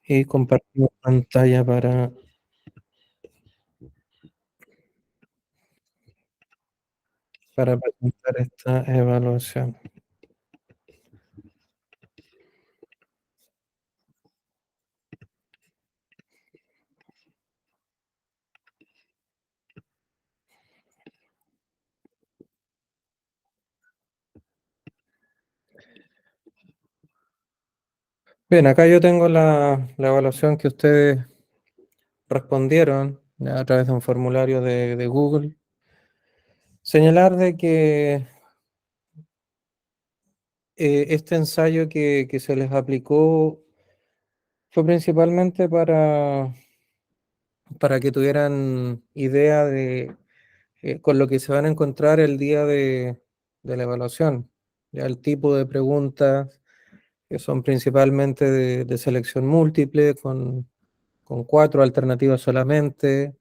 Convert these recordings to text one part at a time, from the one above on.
Y compartimos pantalla para presentar esta evaluación. Bien, acá yo tengo la evaluación que ustedes respondieron ya, a través de un formulario de Google. Señalar de que este ensayo que se les aplicó fue principalmente para que tuvieran idea de con lo que se van a encontrar el día de la evaluación. Ya el tipo de preguntas que son principalmente de selección múltiple, con 4 alternativas solamente,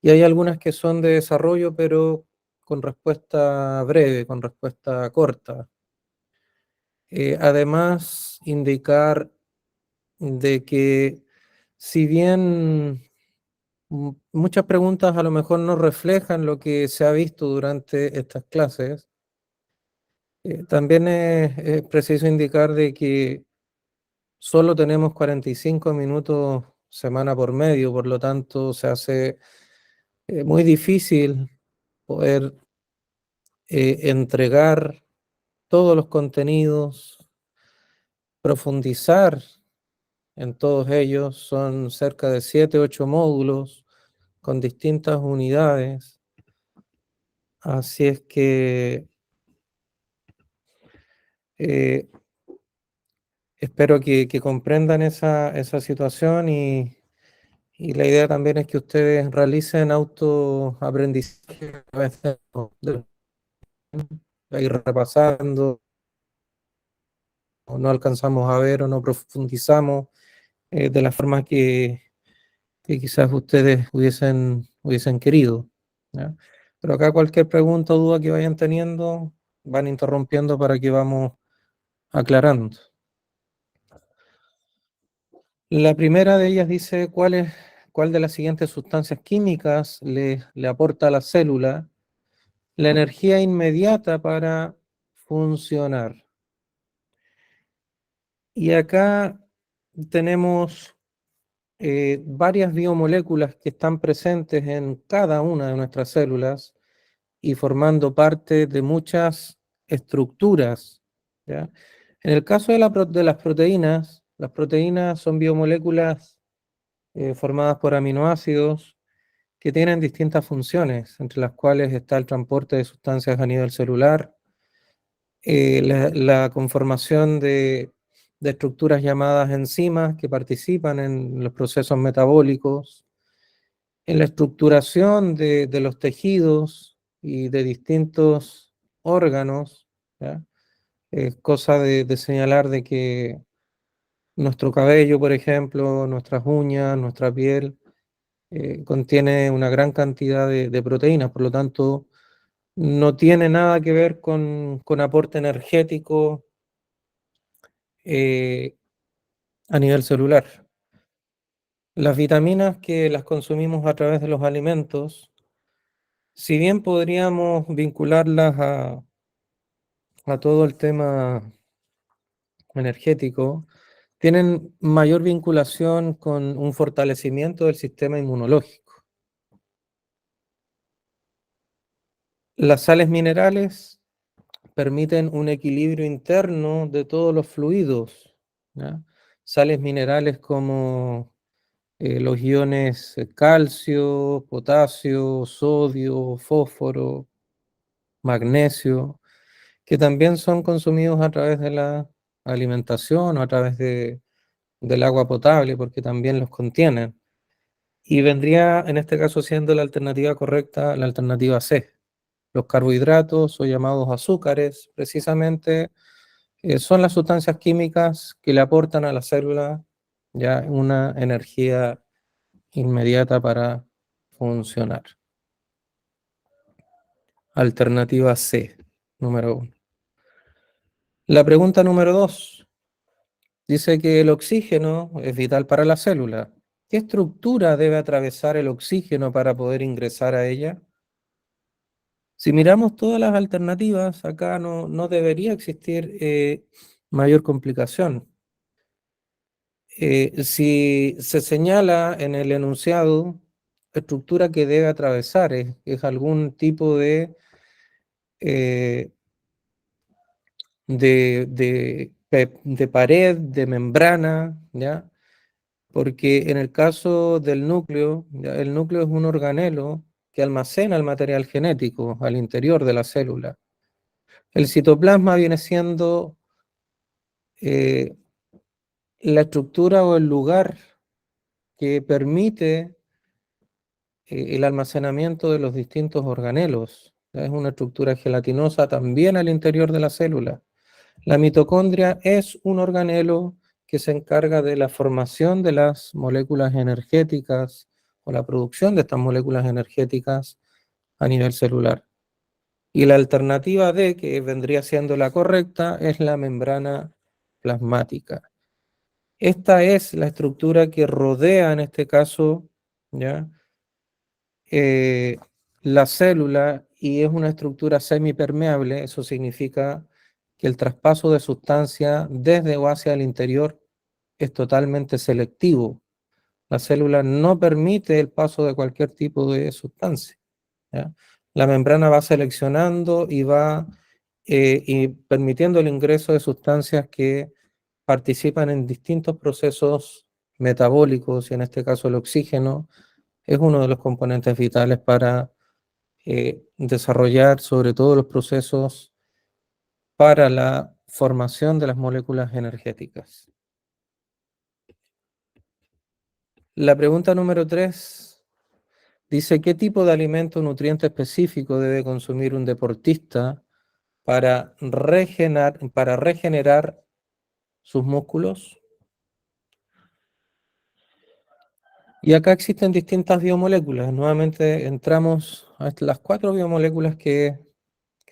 y hay algunas que son de desarrollo, pero con respuesta breve, con respuesta corta. Además, indicar de que si bien muchas preguntas a lo mejor no reflejan lo que se ha visto durante estas clases, también es preciso indicar de que solo tenemos 45 minutos semana por medio, por lo tanto se hace muy difícil poder entregar todos los contenidos, profundizar en todos ellos. Son cerca de 7, 8 módulos con distintas unidades. Así es que eh, espero que comprendan esa situación y la idea también es que ustedes realicen autoaprendizaje a través de ir repasando, o no alcanzamos a ver o no profundizamos de la forma que quizás ustedes hubiesen querido, ¿ya? Pero acá cualquier pregunta o duda que vayan teniendo, van interrumpiendo para que vamos aclarando. La primera de ellas dice cuál de las siguientes sustancias químicas le aporta a la célula la energía inmediata para funcionar. Y acá tenemos varias biomoléculas que están presentes en cada una de nuestras células y formando parte de muchas estructuras, ¿ya? En el caso de las proteínas son biomoléculas formadas por aminoácidos que tienen distintas funciones, entre las cuales está el transporte de sustancias a nivel celular, la conformación de estructuras llamadas enzimas que participan en los procesos metabólicos, en la estructuración de los tejidos y de distintos órganos, ¿ya? Es cosa de señalar de que nuestro cabello, por ejemplo, nuestras uñas, nuestra piel, contiene una gran cantidad de proteínas, por lo tanto, no tiene nada que ver con aporte energético eh, a nivel celular. Las vitaminas que las consumimos a través de los alimentos, si bien podríamos vincularlas a todo el tema energético, tienen mayor vinculación con un fortalecimiento del sistema inmunológico. Las sales minerales permiten un equilibrio interno de todos los fluidos, ¿ya? Sales minerales como los iones calcio, potasio, sodio, fósforo, magnesio, que también son consumidos a través de la alimentación o a través del agua potable, porque también los contienen. Y vendría, en este caso, siendo la alternativa correcta, la alternativa C. Los carbohidratos o llamados azúcares, precisamente, son las sustancias químicas que le aportan a la célula ya una energía inmediata para funcionar. Alternativa C, número 1. La pregunta número 2. Dice que el oxígeno es vital para la célula. ¿Qué estructura debe atravesar el oxígeno para poder ingresar a ella? Si miramos todas las alternativas, acá no debería existir mayor complicación. Si se señala en el enunciado estructura que debe atravesar, es algún tipo eh, de pared, de membrana, ¿ya? Porque en el caso del núcleo, ¿ya? El núcleo es un organelo que almacena el material genético al interior de la célula. El citoplasma viene siendo eh, la estructura o el lugar que permite el almacenamiento de los distintos organelos. ¿Ya? Es una estructura gelatinosa también al interior de la célula. La mitocondria es un organelo que se encarga de la formación de las moléculas energéticas o la producción de estas moléculas energéticas a nivel celular. Y la alternativa D, que vendría siendo la correcta, es la membrana plasmática. Esta es la estructura que rodea, en este caso, ¿ya? Eh, la célula, y es una estructura semipermeable. Eso significa que el traspaso de sustancia desde o hacia el interior es totalmente selectivo. La célula no permite el paso de cualquier tipo de sustancia, ¿ya? La membrana va seleccionando y va y permitiendo el ingreso de sustancias que participan en distintos procesos metabólicos, y en este caso el oxígeno es uno de los componentes vitales para desarrollar sobre todo los procesos para la formación de las moléculas energéticas. La pregunta número 3 dice: ¿qué tipo de alimento o nutriente específico debe consumir un deportista para regenerar sus músculos? Y acá existen distintas biomoléculas. Nuevamente entramos a las 4 biomoléculas que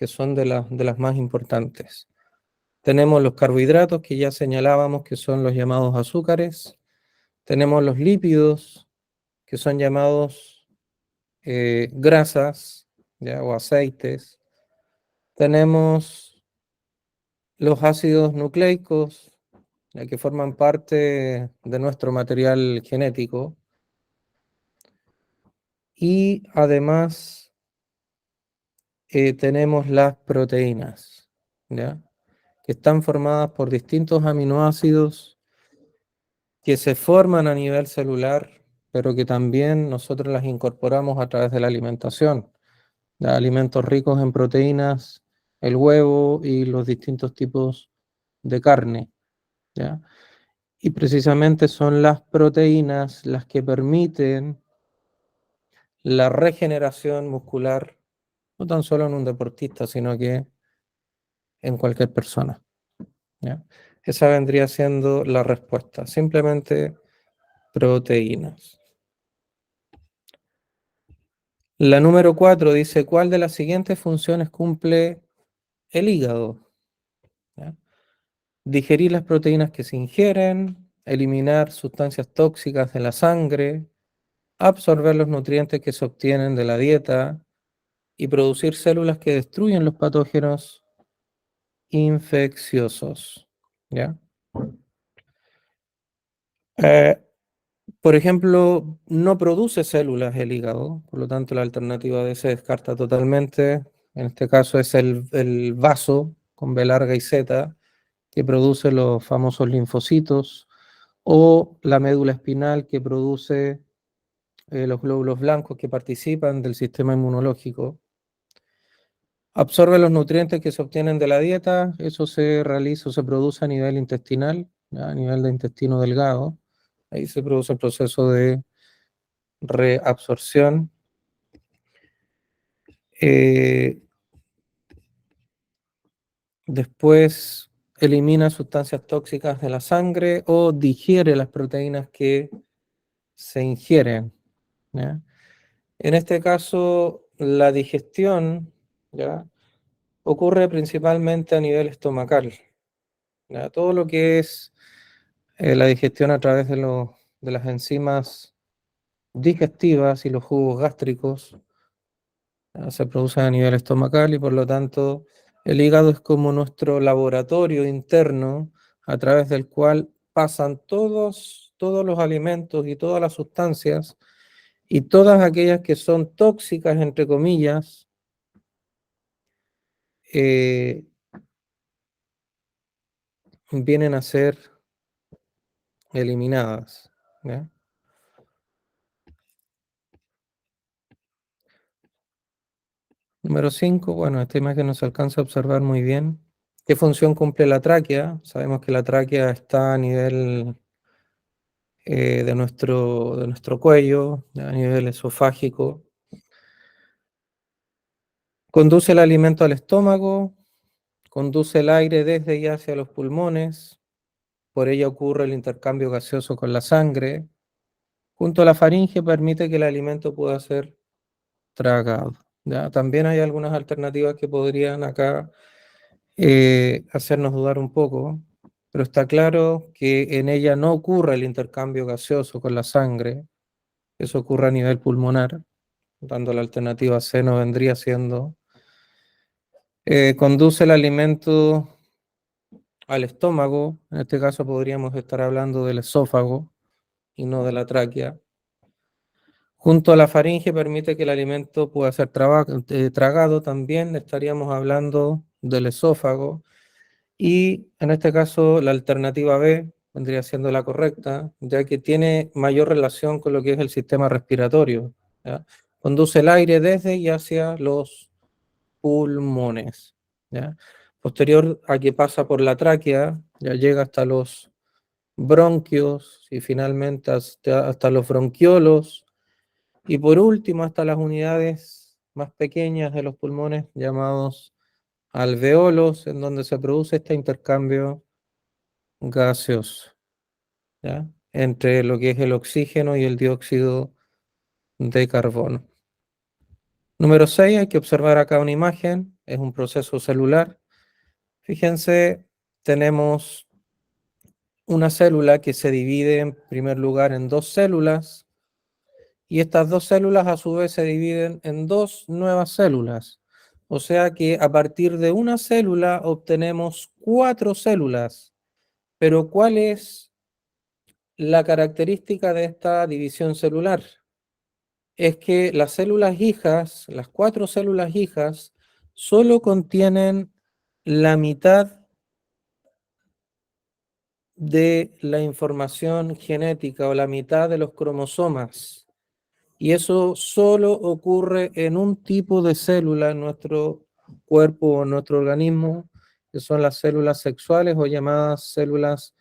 son de las más importantes. Tenemos los carbohidratos, que ya señalábamos que son los llamados azúcares. Tenemos los lípidos, que son llamados grasas, ¿ya? O aceites. Tenemos los ácidos nucleicos, ya que forman parte de nuestro material genético. Y además tenemos las proteínas, ¿ya? Que están formadas por distintos aminoácidos que se forman a nivel celular, pero que también nosotros las incorporamos a través de la alimentación. ¿Ya? Alimentos ricos en proteínas, el huevo y los distintos tipos de carne, ¿ya? Y precisamente son las proteínas las que permiten la regeneración muscular, no tan solo en un deportista, sino que en cualquier persona, ¿ya? Esa vendría siendo la respuesta, simplemente proteínas. La número 4 dice: ¿cuál de las siguientes funciones cumple el hígado? ¿Ya? Digerir las proteínas que se ingieren, eliminar sustancias tóxicas de la sangre, absorber los nutrientes que se obtienen de la dieta y producir células que destruyen los patógenos infecciosos. ¿Ya? Eh, por ejemplo, no produce células el hígado, por lo tanto la alternativa D se descarta totalmente. En este caso es el vaso con B larga y Z, que produce los famosos linfocitos, o la médula espinal, que produce los glóbulos blancos que participan del sistema inmunológico. Absorbe los nutrientes que se obtienen de la dieta. Eso se realiza o se produce a nivel intestinal, ¿ya? A nivel de intestino delgado. Ahí se produce el proceso de reabsorción. Eh, Después elimina sustancias tóxicas de la sangre o digiere las proteínas que se ingieren, ¿ya? En este caso, la digestión, ¿ya? Ocurre principalmente a nivel estomacal, ¿ya? Todo lo que es La digestión a través de las enzimas digestivas y los jugos gástricos se producen a nivel estomacal y por lo tanto el hígado es como nuestro laboratorio interno a través del cual pasan todos los alimentos y todas las sustancias y todas aquellas que son tóxicas, entre comillas, eh, vienen a ser eliminadas. ¿Ya? Número 5, bueno, esta imagen no se alcanza a observar muy bien. ¿Qué función cumple la tráquea? Sabemos que la tráquea está a nivel de nuestro cuello, a nivel esofágico. Conduce el alimento al estómago, conduce el aire desde y hacia los pulmones, por ello ocurre el intercambio gaseoso con la sangre. Junto a la faringe permite que el alimento pueda ser tragado. ¿Ya? También hay algunas alternativas que podrían acá hacernos dudar un poco, pero está claro que en ella no ocurre el intercambio gaseoso con la sangre, eso ocurre a nivel pulmonar, dando la alternativa C no vendría siendo. Conduce el alimento al estómago, en este caso podríamos estar hablando del esófago y no de la tráquea. Junto a la faringe permite que el alimento pueda ser tragado, también estaríamos hablando del esófago. Y en este caso la alternativa B vendría siendo la correcta, ya que tiene mayor relación con lo que es el sistema respiratorio. ¿Ya? Conduce el aire desde y hacia los pulmones. ¿Ya? Posterior a que pasa por la tráquea, ya llega hasta los bronquios y finalmente hasta los bronquiolos y por último hasta las unidades más pequeñas de los pulmones llamados alveolos, en donde se produce este intercambio gaseoso, ¿ya? Entre lo que es el oxígeno y el dióxido de carbono. Número 6, hay que observar acá una imagen, es un proceso celular. Fíjense, tenemos una célula que se divide en primer lugar en dos células y estas dos células a su vez se dividen en dos nuevas células. O sea que a partir de una célula obtenemos cuatro células. Pero ¿cuál es la característica de esta división celular? Es que las células hijas, las cuatro células hijas, solo contienen la mitad de la información genética o la mitad de los cromosomas. Y eso solo ocurre en un tipo de célula en nuestro cuerpo o en nuestro organismo, que son las células sexuales o llamadas células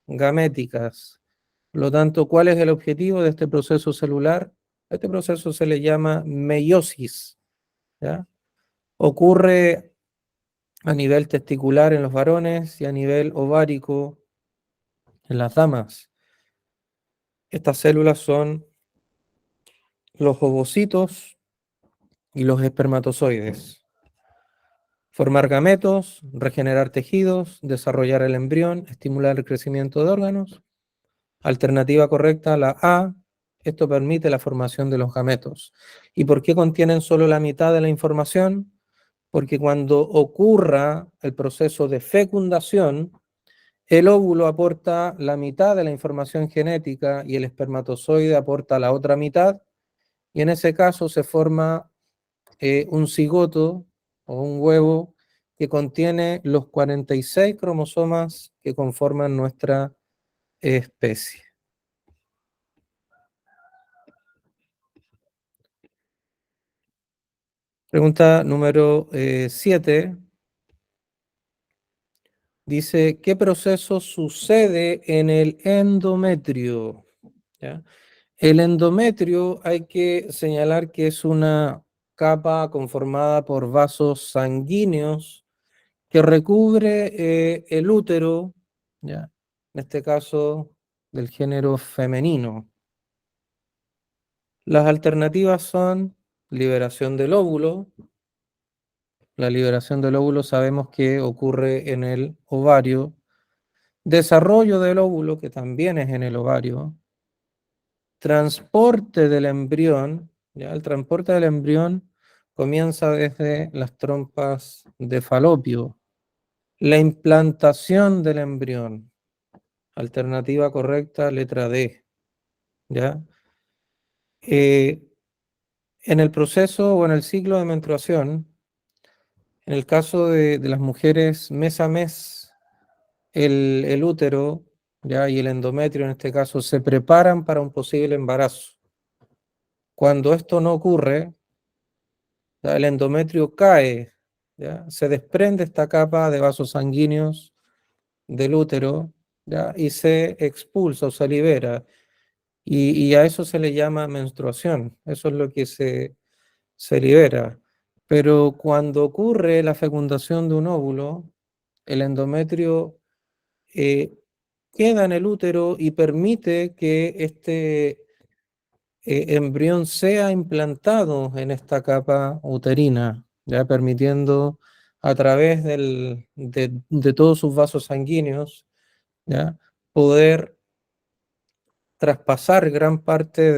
gaméticas. Por lo tanto, ¿cuál es el objetivo de este proceso celular? A este proceso se le llama meiosis, ¿ya? Ocurre a nivel testicular en los varones y a nivel ovárico en las damas. Estas células son los ovocitos y los espermatozoides. Formar gametos, regenerar tejidos, desarrollar el embrión, estimular el crecimiento de órganos. Alternativa correcta, la A. Esto permite la formación de los gametos. ¿Y por qué contienen solo la mitad de la información? Porque cuando ocurra el proceso de fecundación, el óvulo aporta la mitad de la información genética y el espermatozoide aporta la otra mitad, y en ese caso se forma un cigoto o un huevo que contiene los 46 cromosomas que conforman nuestra especie. Pregunta número 7. Dice, ¿qué proceso sucede en el endometrio? ¿Ya? El endometrio hay que señalar que es una capa conformada por vasos sanguíneos que recubre el útero, ¿ya? En este caso del género femenino. Las alternativas son liberación del óvulo. La liberación del óvulo sabemos que ocurre en el ovario. desarrollo del óvulo, que también es en el ovario, transporte del embrión, ¿ya? El transporte del embrión comienza desde las trompas de Falopio. La implantación del embrión, alternativa correcta, letra D, ¿ya? Eh, en el proceso o en el ciclo de menstruación, en el caso de las mujeres mes a mes, el útero, ¿ya? Y el endometrio en este caso se preparan para un posible embarazo. Cuando esto no ocurre, ¿ya? El endometrio cae, ¿ya? Se desprende esta capa de vasos sanguíneos del útero, ¿ya? Y se expulsa o se libera. Y a eso se le llama menstruación. Eso es lo que se libera. Pero cuando ocurre la fecundación de un óvulo, el endometrio eh, queda en el útero y permite que este embrión sea implantado en esta capa uterina, ya permitiendo a través de todos sus vasos sanguíneos, ya poder traspasar gran parte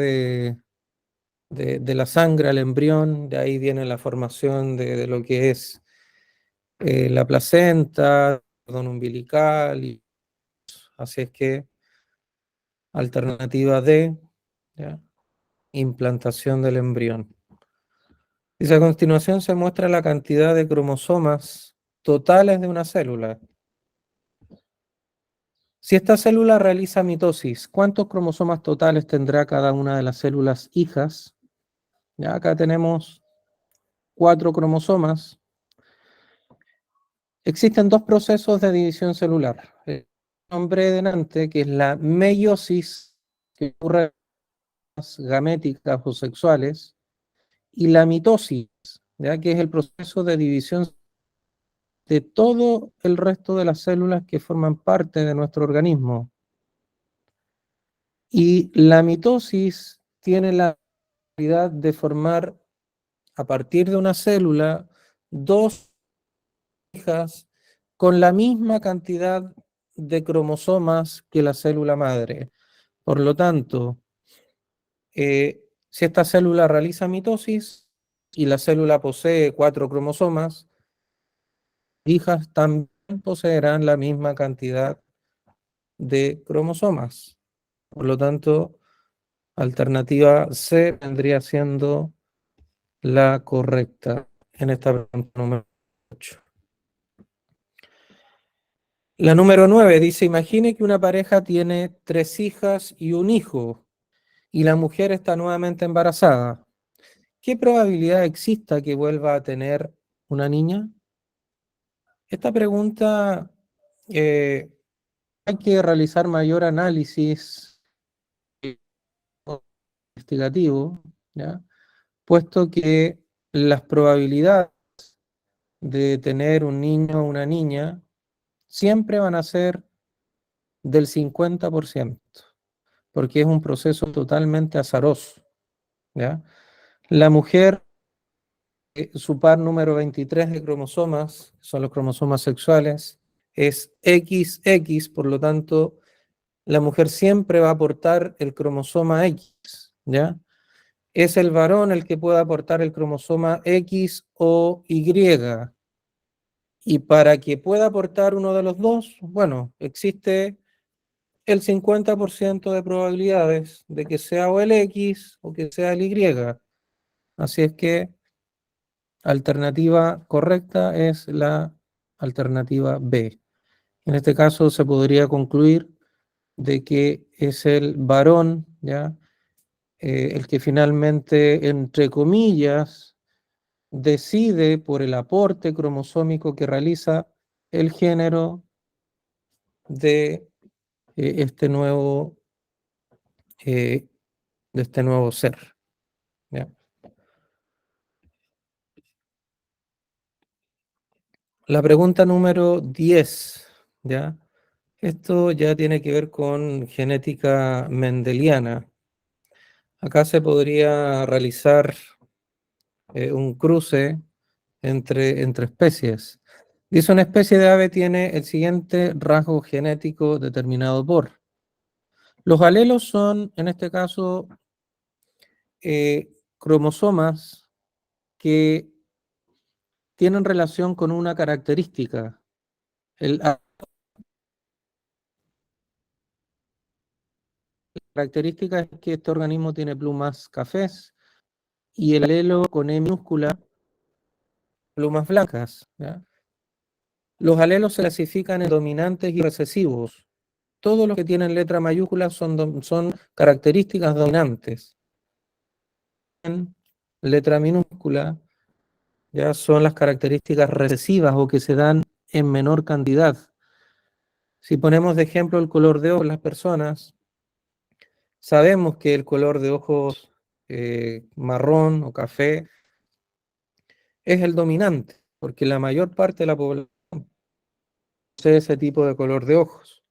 de la sangre al embrión. De ahí viene la formación de lo que es la placenta, cordón umbilical, y así es que alternativa D, ¿ya? Implantación del embrión. Dice, a continuación se muestra la cantidad de cromosomas totales de una célula. Si esta célula realiza mitosis, ¿cuántos cromosomas totales tendrá cada una de las células hijas? Ya acá tenemos 4 cromosomas. Existen 2 procesos de división celular. El nombre delante, que es la meiosis, que ocurre en las gaméticas o sexuales, y la mitosis, ¿ya? Que es el proceso de división de todo el resto de las células que forman parte de nuestro organismo. Y la mitosis tiene la habilidad de formar a partir de una célula dos hijas con la misma cantidad de cromosomas que la célula madre. Por lo tanto, si esta célula realiza mitosis y la célula posee 4 cromosomas, hijas también poseerán la misma cantidad de cromosomas. Por lo tanto, alternativa C vendría siendo la correcta en esta pregunta número 8. La número 9 dice, imagine que una pareja tiene 3 hijas y un hijo y la mujer está nuevamente embarazada. ¿Qué probabilidad exista que vuelva a tener una niña? Esta pregunta eh, hay que realizar mayor análisis investigativo, ¿ya? Puesto que las probabilidades de tener un niño o una niña siempre van a ser del 50%, porque es un proceso totalmente azaroso, ¿ya? La mujer, su par número 23 de cromosomas, son los cromosomas sexuales, es XX, por lo tanto, la mujer siempre va a aportar el cromosoma X, ¿ya? Es el varón el que puede aportar el cromosoma X o Y. Y para que pueda aportar uno de los dos, bueno, existe el 50% de probabilidades de que sea o el X o que sea el Y. Así es que alternativa correcta es la alternativa B. En este caso se podría concluir de que es el varón, ¿ya? El que finalmente, entre comillas, decide por el aporte cromosómico que realiza el género de este nuevo, eh, de este nuevo ser, ¿ya? La pregunta número 10, ¿ya? Esto ya tiene que ver con genética mendeliana. Acá se podría realizar un cruce entre especies. Dice, una especie de ave tiene el siguiente rasgo genético determinado por. Los alelos son, en este caso, cromosomas que tienen relación con una característica. La característica es que este organismo tiene plumas cafés y el alelo con E minúscula, plumas blancas. ¿Ya? Los alelos se clasifican en dominantes y recesivos. Todos los que tienen letra mayúscula son características dominantes. En letra minúscula ya son las características recesivas o que se dan en menor cantidad. Si ponemos de ejemplo el color de ojos de las personas, sabemos que el color de ojos marrón o café es el dominante, porque la mayor parte de la población posee ese tipo de color de ojos.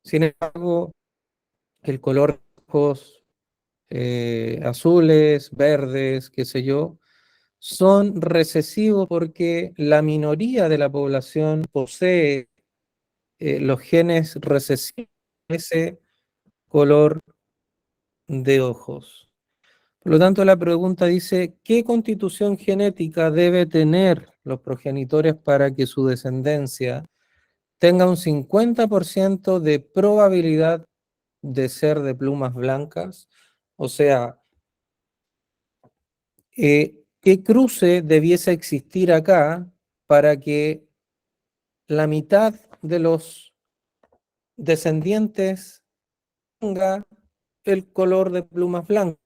Sin embargo, el color de ojos azules, verdes, qué sé yo, son recesivos porque la minoría de la población posee los genes recesivos de ese color de ojos. Por lo tanto, la pregunta dice, ¿qué constitución genética debe tener los progenitores para que su descendencia tenga un 50% de probabilidad de ser de plumas blancas? O sea, ¿qué cruce debiese existir acá para que la mitad de los descendientes tenga el color de plumas blancas,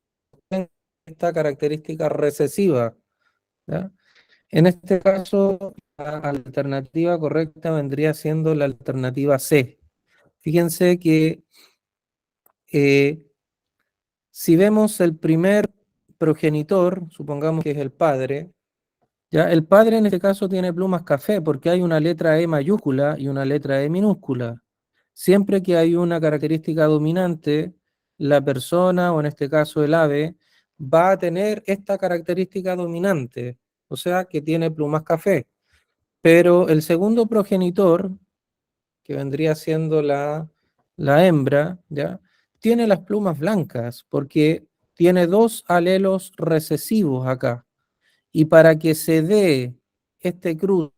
esta característica recesiva? ¿Ya? En este caso, la alternativa correcta vendría siendo la alternativa C. Fíjense que eh, si vemos el primer progenitor, supongamos que es el padre, ya el padre en este caso tiene plumas café porque hay una letra E mayúscula y una letra E minúscula. Siempre que hay una característica dominante, la persona, o en este caso el ave, va a tener esta característica dominante, o sea que tiene plumas café. Pero el segundo progenitor, que vendría siendo la hembra, ¿ya? Tiene las plumas blancas porque tiene dos alelos recesivos acá. Y para que se dé este cruce,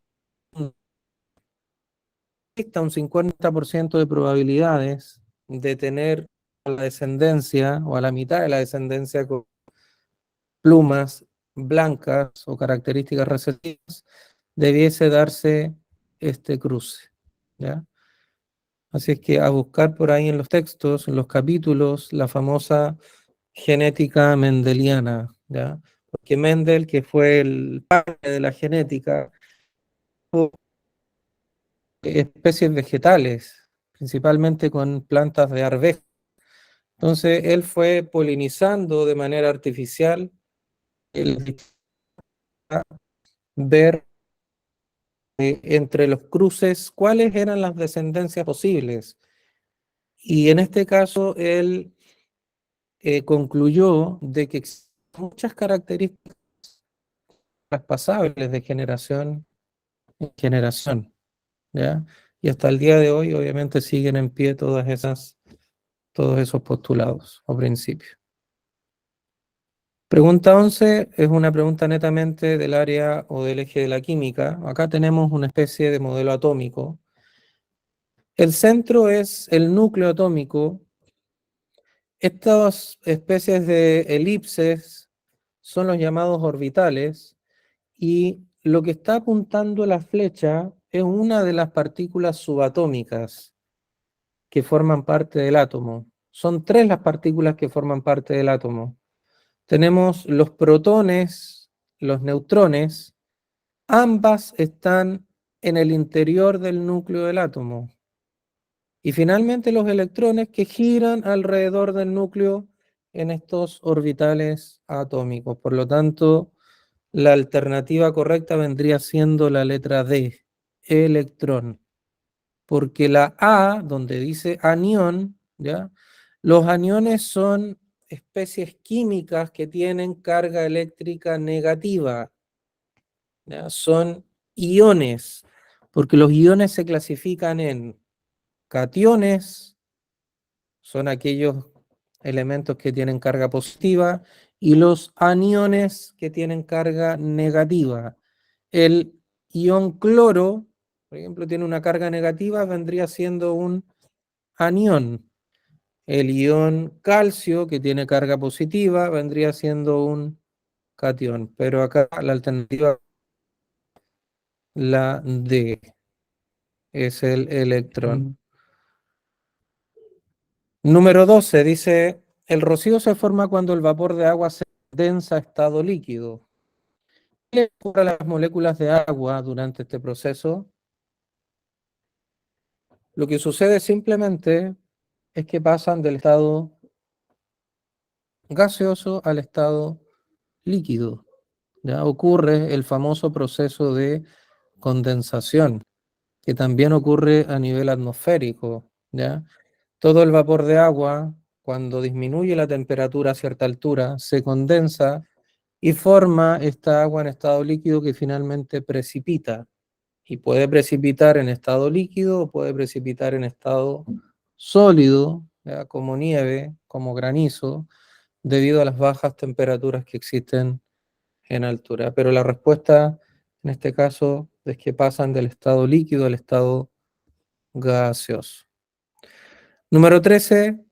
exista un 50% de probabilidades de tener a la descendencia o a la mitad de la descendencia con plumas blancas o características recesivas, debiese darse este cruce. ¿Ya? Así es que a buscar por ahí en los textos, en los capítulos, la famosa genética mendeliana, ¿ya? Porque Mendel, que fue el padre de la genética, tuvo especies vegetales, principalmente con plantas de arvejas. Entonces, él fue polinizando de manera artificial el ver entre los cruces cuáles eran las descendencias posibles. Y en este caso, él concluyó de que existen muchas características traspasables de generación en generación, ¿ya? Y hasta el día de hoy, obviamente, siguen en pie todos esos postulados o principios. Pregunta 11 es una pregunta netamente del área o del eje de la química. Acá tenemos una especie de modelo atómico. El centro es el núcleo atómico. Estas especies de elipses son los llamados orbitales y lo que está apuntando la flecha es una de las partículas subatómicas que forman parte del átomo. Son tres las partículas que forman parte del átomo. Tenemos los protones, los neutrones, ambas están en el interior del núcleo del átomo. Y finalmente los electrones que giran alrededor del núcleo en estos orbitales atómicos. Por lo tanto, la alternativa correcta vendría siendo la letra D, electrón. Porque la A, donde dice anión, ¿ya? Los aniones son especies químicas que tienen carga eléctrica negativa, ¿ya? Son iones. porque los iones se clasifican en cationes, son aquellos elementos que tienen carga positiva, y los aniones que tienen carga negativa. El ion cloro, por ejemplo, tiene una carga negativa, vendría siendo un anión. El ion calcio, que tiene carga positiva, vendría siendo un cation. Pero acá la alternativa, la D, es el electrón. Número 12 dice, el rocío se forma cuando el vapor de agua se condensa a estado líquido. ¿Qué ocurre a las moléculas de agua durante este proceso? Lo que sucede simplemente es que pasan del estado gaseoso al estado líquido. ¿Ya? Ocurre el famoso proceso de condensación, que también ocurre a nivel atmosférico. ¿Ya? Todo el vapor de agua, cuando disminuye la temperatura a cierta altura, se condensa y forma esta agua en estado líquido que finalmente precipita. Y puede precipitar en estado líquido o puede precipitar en estado sólido, ¿ya? Como nieve, como granizo, debido a las bajas temperaturas que existen en altura. Pero la respuesta en este caso es que pasan del estado líquido al estado gaseoso. Número 13.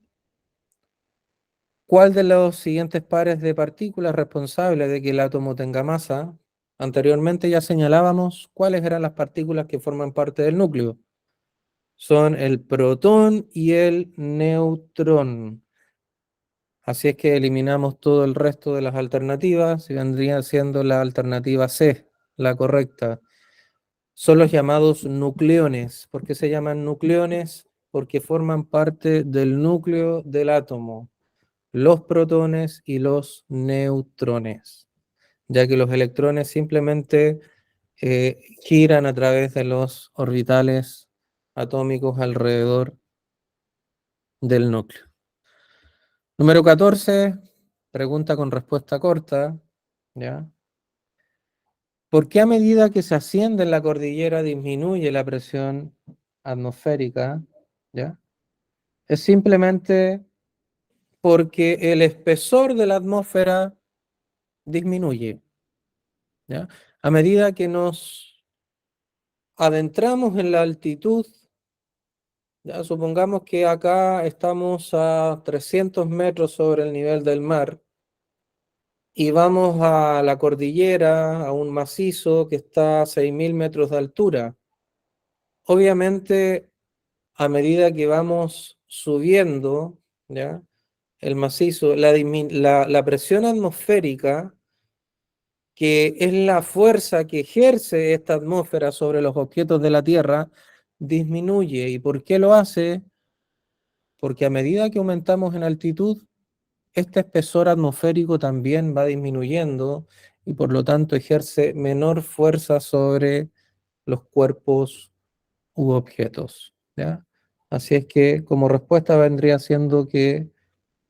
¿Cuál de los siguientes pares de partículas es responsable de que el átomo tenga masa? Anteriormente ya señalábamos cuáles eran las partículas que forman parte del núcleo. Son el protón y el neutrón. Así es que eliminamos todo el resto de las alternativas y vendría siendo la alternativa C, la correcta. Son los llamados nucleones. ¿Por qué se llaman nucleones? Porque forman parte del núcleo del átomo, los protones y los neutrones, ya que los electrones simplemente giran a través de los orbitales atómicos alrededor del núcleo. Número 14, pregunta con respuesta corta, ¿ya? ¿Por qué a medida que se asciende en la cordillera disminuye la presión atmosférica? ¿Ya? Es simplemente porque el espesor de la atmósfera disminuye, ¿ya? A medida que nos adentramos en la altitud, ya supongamos que acá estamos a 300 metros sobre el nivel del mar y vamos a la cordillera, a un macizo que está a 6.000 metros de altura. Obviamente, a medida que vamos subiendo, ¿ya? El macizo, la presión atmosférica, que es la fuerza que ejerce esta atmósfera sobre los objetos de la Tierra, disminuye. ¿Y por qué lo hace? Porque a medida que aumentamos en altitud, este espesor atmosférico también va disminuyendo y por lo tanto ejerce menor fuerza sobre los cuerpos u objetos, ¿ya? Así es que como respuesta vendría siendo que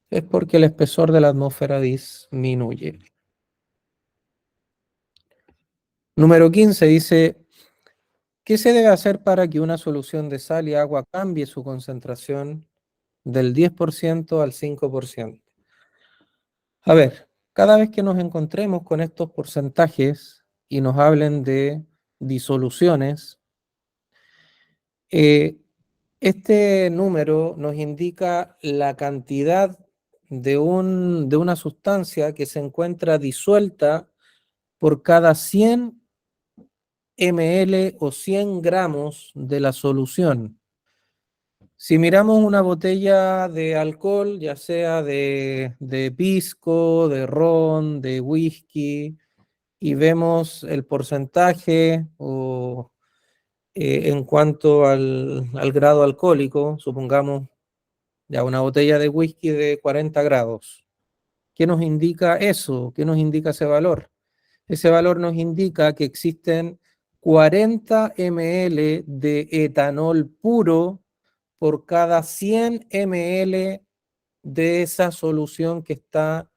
es porque el espesor de la atmósfera disminuye. Número 15 dice, ¿qué se debe hacer para que una solución de sal y agua cambie su concentración del 10% al 5%? A ver, cada vez que nos encontremos con estos porcentajes y nos hablen de disoluciones, eh, este número nos indica la cantidad de una sustancia que se encuentra disuelta por cada 100 ml o 100 gramos de la solución. Si miramos una botella de alcohol, ya sea de pisco, de ron, de whisky, y vemos el porcentaje o en cuanto al grado alcohólico, supongamos ya una botella de whisky de 40 grados. ¿Qué nos indica eso? ¿Qué nos indica ese valor? Ese valor nos indica que existen 40 ml de etanol puro por cada 100 ml de esa solución que está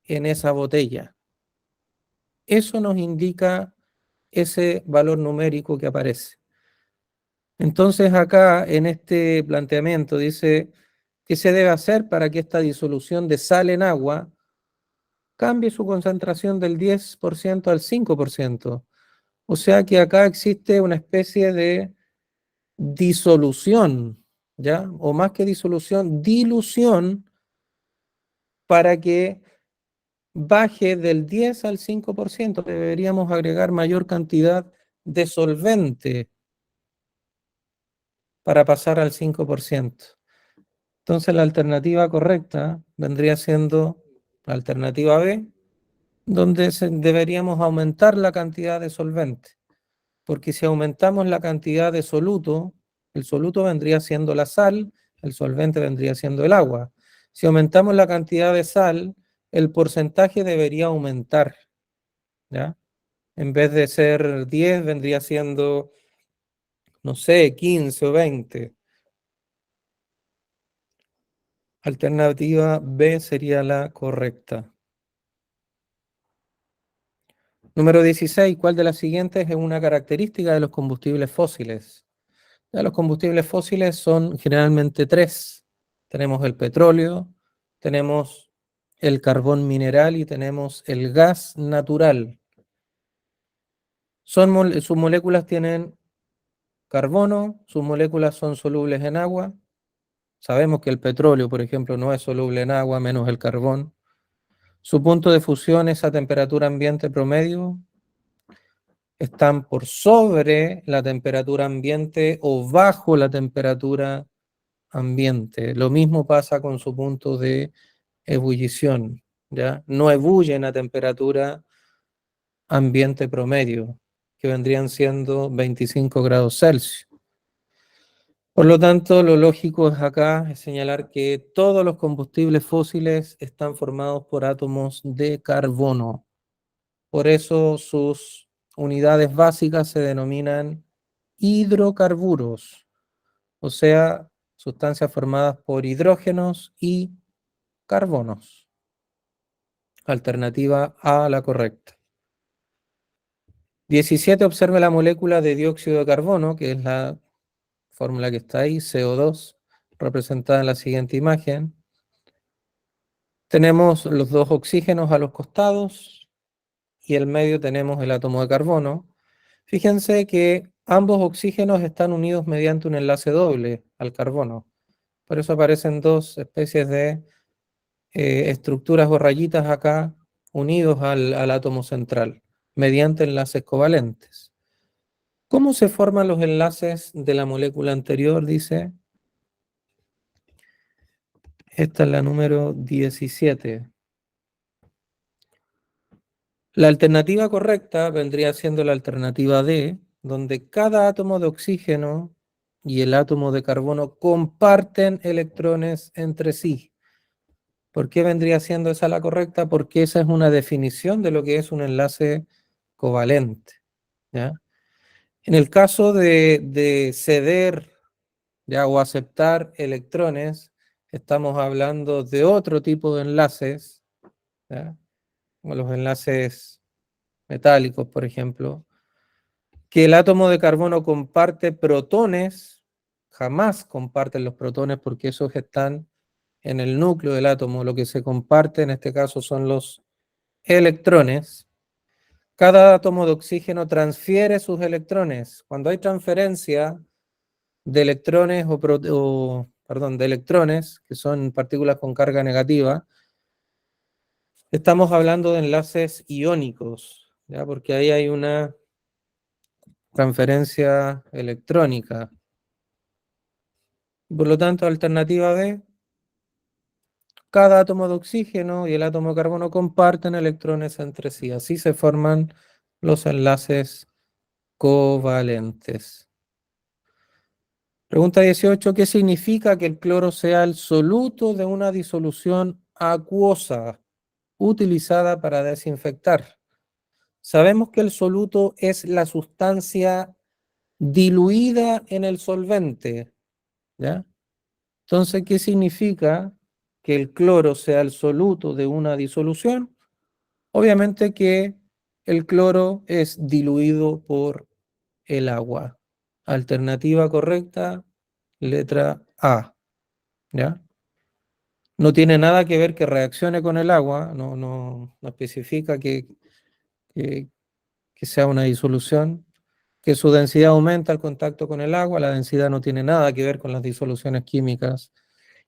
en esa botella. Eso nos indica ese valor numérico que aparece. Entonces acá en este planteamiento dice, ¿qué se debe hacer para que esta disolución de sal en agua cambie su concentración del 10% al 5%? O sea que acá existe una especie de disolución, ¿ya? O más que disolución, dilución para que baje del 10 al 5%. Deberíamos agregar mayor cantidad de solvente para pasar al 5%. Entonces la alternativa correcta vendría siendo la alternativa B, donde deberíamos aumentar la cantidad de solvente, porque si aumentamos la cantidad de soluto, el soluto vendría siendo la sal, el solvente vendría siendo el agua. Si aumentamos la cantidad de sal, el porcentaje debería aumentar, ¿ya? En vez de ser 10, vendría siendo, no sé, 15 o 20. Alternativa B sería la correcta. Número 16. ¿Cuál de las siguientes es una característica de los combustibles fósiles? Ya, los combustibles fósiles son generalmente tres. Tenemos el petróleo, tenemos el carbón mineral y tenemos el gas natural. Sus moléculas tienen carbono, sus moléculas son solubles en agua. Sabemos que el petróleo, por ejemplo, no es soluble en agua, menos el carbón. Su punto de fusión es a temperatura ambiente promedio. Están por sobre la temperatura ambiente o bajo la temperatura ambiente. Lo mismo pasa con su punto de ebullición, ¿ya? No ebullen a temperatura ambiente promedio, que vendrían siendo 25 grados Celsius. Por lo tanto, lo lógico es acá es señalar que todos los combustibles fósiles están formados por átomos de carbono. Por eso sus unidades básicas se denominan hidrocarburos, o sea, sustancias formadas por hidrógenos y carbonos. Alternativa A, la correcta. 17. Observe la molécula de dióxido de carbono, que es la fórmula que está ahí, CO2, representada en la siguiente imagen. Tenemos los dos oxígenos a los costados y en medio tenemos el átomo de carbono. Fíjense que ambos oxígenos están unidos mediante un enlace doble al carbono. Por eso aparecen dos especies de estructuras o rayitas acá unidos al átomo central mediante enlaces covalentes. ¿Cómo se forman los enlaces de la molécula anterior? Dice, esta es la número 17. La alternativa correcta vendría siendo la alternativa D, donde cada átomo de oxígeno y el átomo de carbono comparten electrones entre sí. ¿Por qué vendría siendo esa la correcta? Porque esa es una definición de lo que es un enlace covalente, ¿ya? En el caso de ceder, ¿ya? O aceptar electrones, estamos hablando de otro tipo de enlaces, ¿ya? Como los enlaces metálicos, por ejemplo, que el átomo de carbono comparte protones, jamás comparten los protones porque esos están en el núcleo del átomo. Lo que se comparte en este caso son los electrones. Cada átomo de oxígeno transfiere sus electrones. Cuando hay transferencia de electrones de electrones, que son partículas con carga negativa, estamos hablando de enlaces iónicos, ¿ya? Porque ahí hay una transferencia electrónica. Por lo tanto, alternativa B, cada átomo de oxígeno y el átomo de carbono comparten electrones entre sí. Así se forman los enlaces covalentes. Pregunta 18. ¿Qué significa que el cloro sea el soluto de una disolución acuosa utilizada para desinfectar? Sabemos que el soluto es la sustancia diluida en el solvente, ¿ya? Entonces, ¿qué significa que el cloro sea el soluto de una disolución? Obviamente que el cloro es diluido por el agua. Alternativa correcta, letra A, ¿ya? No tiene nada que ver que reaccione con el agua, no especifica que, que sea una disolución, que su densidad aumenta al contacto con el agua, la densidad no tiene nada que ver con las disoluciones químicas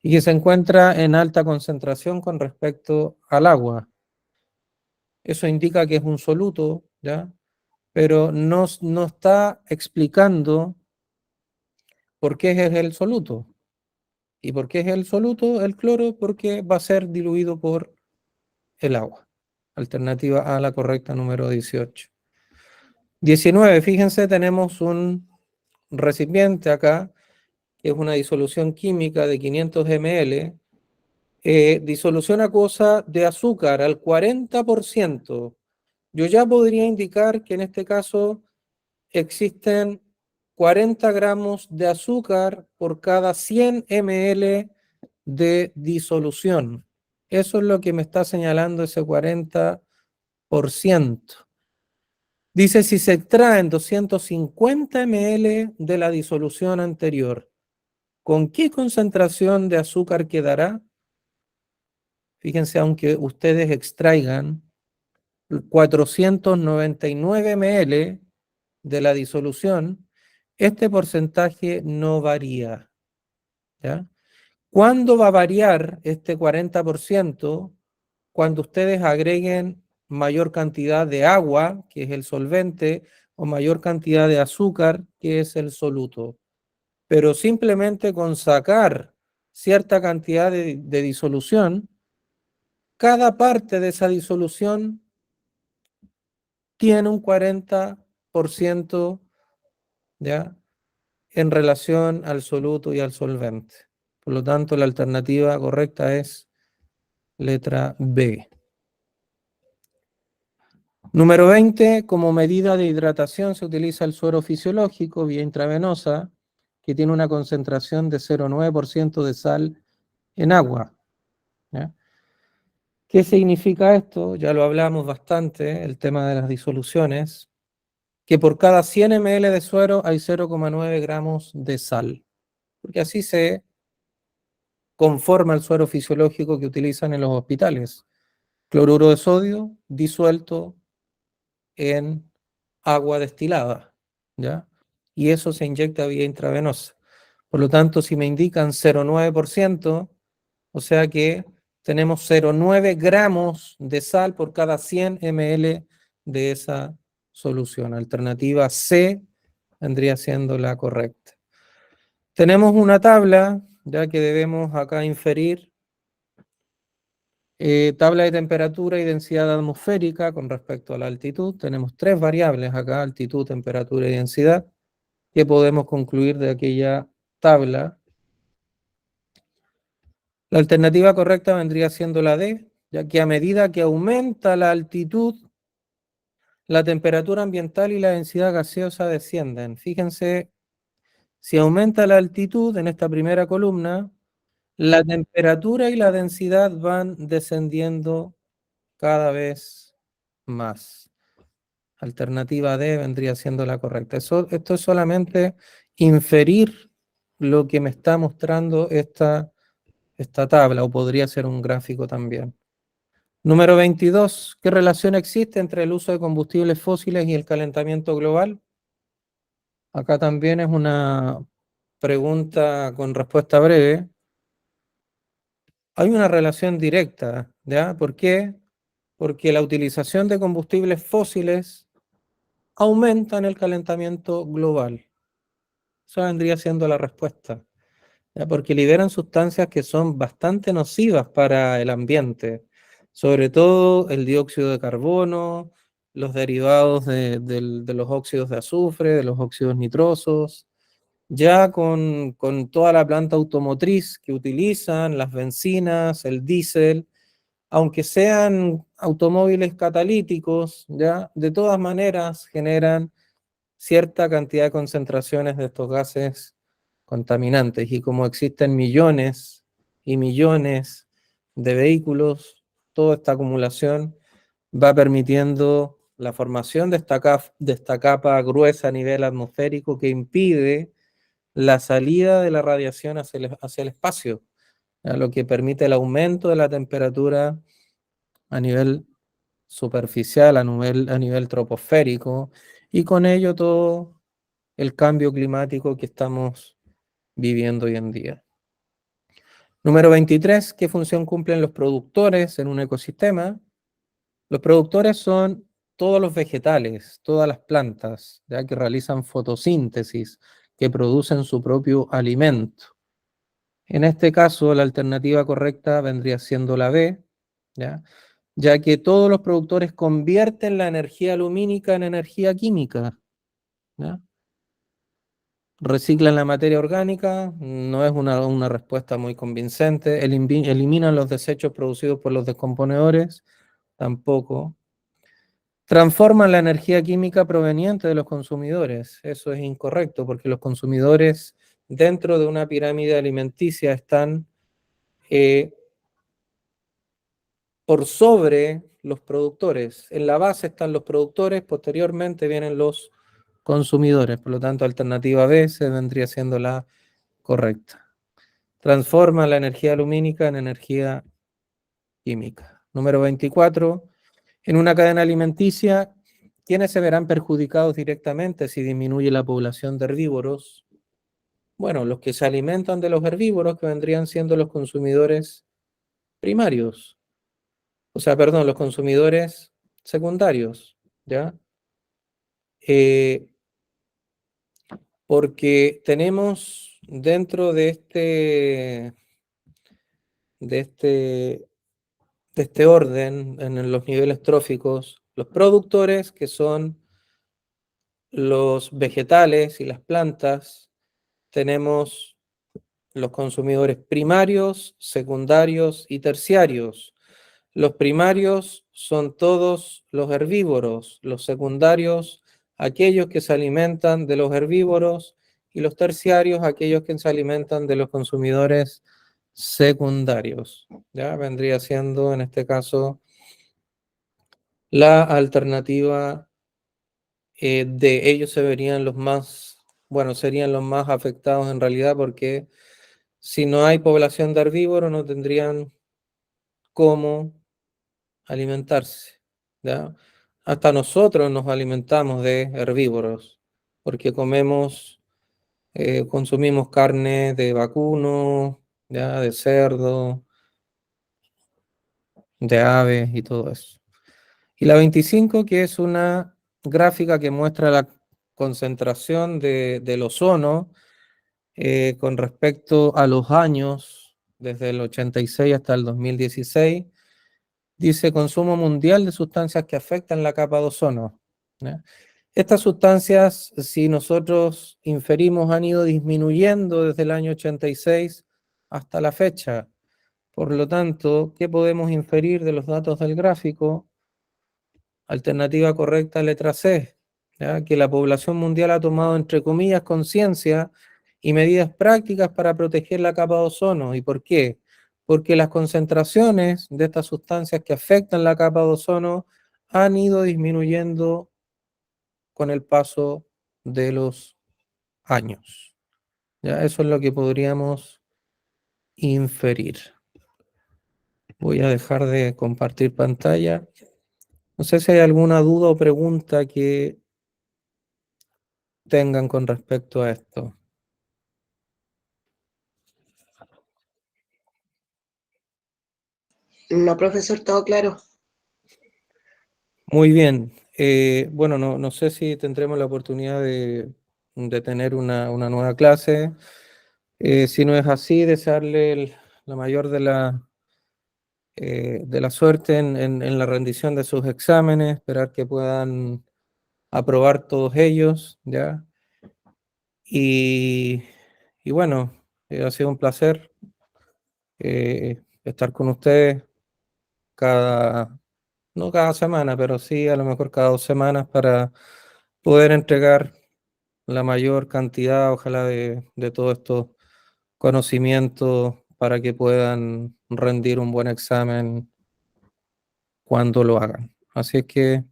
y que se encuentra en alta concentración con respecto al agua. Eso indica que es un soluto, ¿ya? Pero no está explicando por qué es el soluto. ¿Y por qué es el soluto, el cloro? Porque va a ser diluido por el agua. Alternativa A, la correcta, número 18. 19, fíjense, tenemos un recipiente acá, que es una disolución química de 500 ml, disolución acuosa de azúcar al 40%. Yo ya podría indicar que en este caso existen 40 gramos de azúcar por cada 100 ml de disolución. Eso es lo que me está señalando ese 40%. Dice, si se extraen 250 ml de la disolución anterior, ¿con qué concentración de azúcar quedará? Fíjense, aunque ustedes extraigan 499 ml de la disolución, este porcentaje no varía, ¿ya? ¿Cuándo va a variar este 40%? Cuando ustedes agreguen mayor cantidad de agua, que es el solvente, o mayor cantidad de azúcar, que es el soluto. Pero simplemente con sacar cierta cantidad de disolución, cada parte de esa disolución tiene un 40%, ¿ya?, en relación al soluto y al solvente. Por lo tanto, la alternativa correcta es letra B. Número 20, como medida de hidratación se utiliza el suero fisiológico vía intravenosa, que tiene una concentración de 0,9% de sal en agua, ¿ya? ¿Qué significa esto? Ya lo hablamos bastante, el tema de las disoluciones, que por cada 100 ml de suero hay 0,9 gramos de sal, porque así se conforma el suero fisiológico que utilizan en los hospitales. Cloruro de sodio disuelto en agua destilada, ¿ya? Y eso se inyecta vía intravenosa. Por lo tanto, si me indican 0,9%, o sea que tenemos 0,9 gramos de sal por cada 100 ml de esa solución. Alternativa C vendría siendo la correcta. Tenemos una tabla, ya que debemos acá inferir tabla de temperatura y densidad atmosférica con respecto a la altitud. Tenemos tres variables acá, altitud, temperatura y densidad, que podemos concluir de aquella tabla. La alternativa correcta vendría siendo la D, ya que a medida que aumenta la altitud, la temperatura ambiental y la densidad gaseosa descienden. Fíjense, si aumenta la altitud en esta primera columna, la temperatura y la densidad van descendiendo cada vez más. Alternativa D vendría siendo la correcta. Esto es solamente inferir lo que me está mostrando esta tabla, o podría ser un gráfico también. Número 22. ¿Qué relación existe entre el uso de combustibles fósiles y el calentamiento global? Acá también es una pregunta con respuesta breve. Hay una relación directa, ¿ya? ¿Por qué? Porque la utilización de combustibles fósiles aumenta en el calentamiento global. Esa vendría siendo la respuesta, ¿ya? Porque liberan sustancias que son bastante nocivas para el ambiente, sobre todo el dióxido de carbono, los derivados de los óxidos de azufre, de los óxidos nitrosos. Ya con toda la planta automotriz que utilizan, las bencinas, el diésel, aunque sean automóviles catalíticos, ya de todas maneras generan cierta cantidad de concentraciones de estos gases contaminantes. Y como existen millones y millones de vehículos, toda esta acumulación va permitiendo la formación de esta capa gruesa a nivel atmosférico que impide la salida de la radiación hacia el espacio, ¿ya? Lo que permite el aumento de la temperatura a nivel superficial, a nivel troposférico, y con ello todo el cambio climático que estamos viviendo hoy en día. Número 23, ¿qué función cumplen los productores en un ecosistema? Los productores son todos los vegetales, todas las plantas, ya que realizan fotosíntesis, que producen su propio alimento. En este caso, la alternativa correcta vendría siendo la B, ¿ya? Ya que todos los productores convierten la energía lumínica en energía química, ¿ya? Reciclan la materia orgánica, no es una respuesta muy convincente. Eliminan los desechos producidos por los descomponedores, tampoco. Transforman la energía química proveniente de los consumidores. Eso es incorrecto, porque los consumidores dentro de una pirámide alimenticia están por sobre los productores. En la base están los productores, posteriormente vienen los consumidores. Por lo tanto, alternativa B se vendría siendo la correcta. Transforma la energía lumínica en energía química. Número 24. En una cadena alimenticia, ¿quiénes se verán perjudicados directamente si disminuye la población de herbívoros? Bueno, los que se alimentan de los herbívoros, que vendrían siendo los consumidores primarios. O sea, perdón, los consumidores secundarios, ¿ya? Porque tenemos dentro de este, de este orden, en los niveles tróficos, los productores, que son los vegetales y las plantas, tenemos los consumidores primarios, secundarios y terciarios. Los primarios son todos los herbívoros, los secundarios aquellos que se alimentan de los herbívoros y los terciarios aquellos que se alimentan de los consumidores secundarios. ¿Ya? Vendría siendo en este caso la alternativa de ellos se verían los más, bueno, serían los más afectados en realidad porque si no hay población de herbívoros no tendrían cómo alimentarse, ¿ya? Hasta nosotros nos alimentamos de herbívoros, porque consumimos carne de vacuno, ¿ya? De cerdo, de aves y todo eso. Y la 25, que es una gráfica que muestra la concentración del ozono con respecto a los años, desde el 86 hasta el 2016. Dice consumo mundial de sustancias que afectan la capa de ozono, ¿ya? Estas sustancias, si nosotros inferimos, han ido disminuyendo desde el año 86 hasta la fecha. Por lo tanto, ¿qué podemos inferir de los datos del gráfico? Alternativa correcta, letra C, ¿ya? Que la población mundial ha tomado, entre comillas, conciencia y medidas prácticas para proteger la capa de ozono. ¿Y por qué? Porque las concentraciones de estas sustancias que afectan la capa de ozono han ido disminuyendo con el paso de los años. ¿Ya? Eso es lo que podríamos inferir. Voy a dejar de compartir pantalla. No sé si hay alguna duda o pregunta que tengan con respecto a esto. No, profesor, todo claro. Muy bien. Bueno, no sé si tendremos la oportunidad de tener una nueva clase. Si no es así, desearle la mayor de la suerte en la rendición de sus exámenes, esperar que puedan aprobar todos ellos, ¿ya? Y, y bueno, ha sido un placer estar con ustedes cada, no cada semana, pero sí a lo mejor cada 2 semanas para poder entregar la mayor cantidad, ojalá, de todos estos conocimientos para que puedan rendir un buen examen cuando lo hagan. Así es que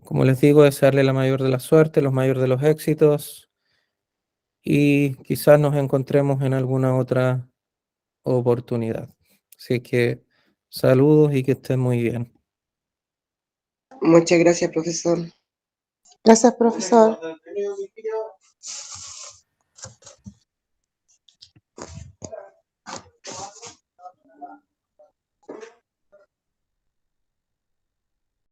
Como les digo, desearle la mayor de la suerte, los mayores de los éxitos y quizás nos encontremos en alguna otra oportunidad. Así que saludos y que estén muy bien. Muchas gracias, profesor. Gracias, profesor.